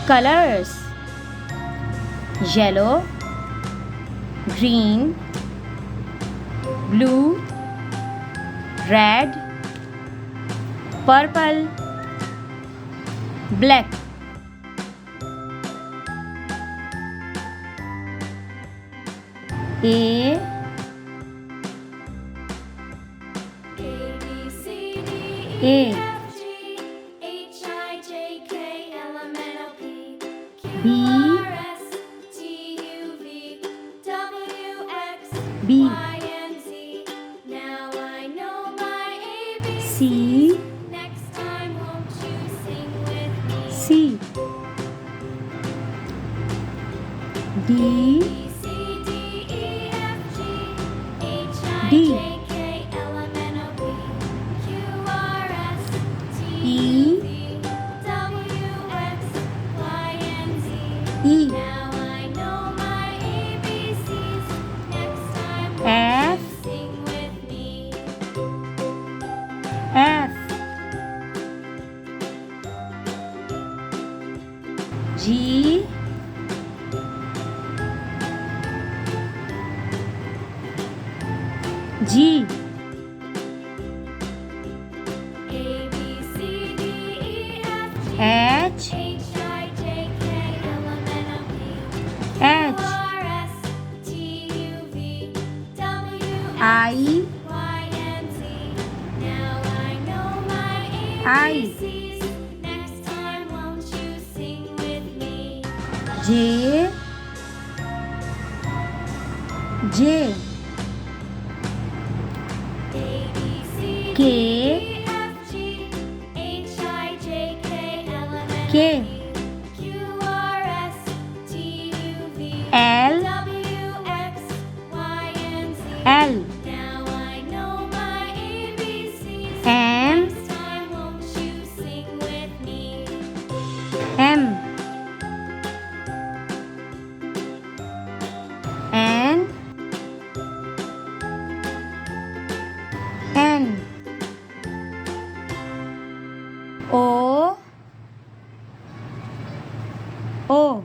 Colors: yellow, green, blue, red, purple, black. A, A, B, B, C, C, D, D, E, E, F, F, G, G, H, H, I, I, J, J, K, K, L, L, M, M, N, N, O, O.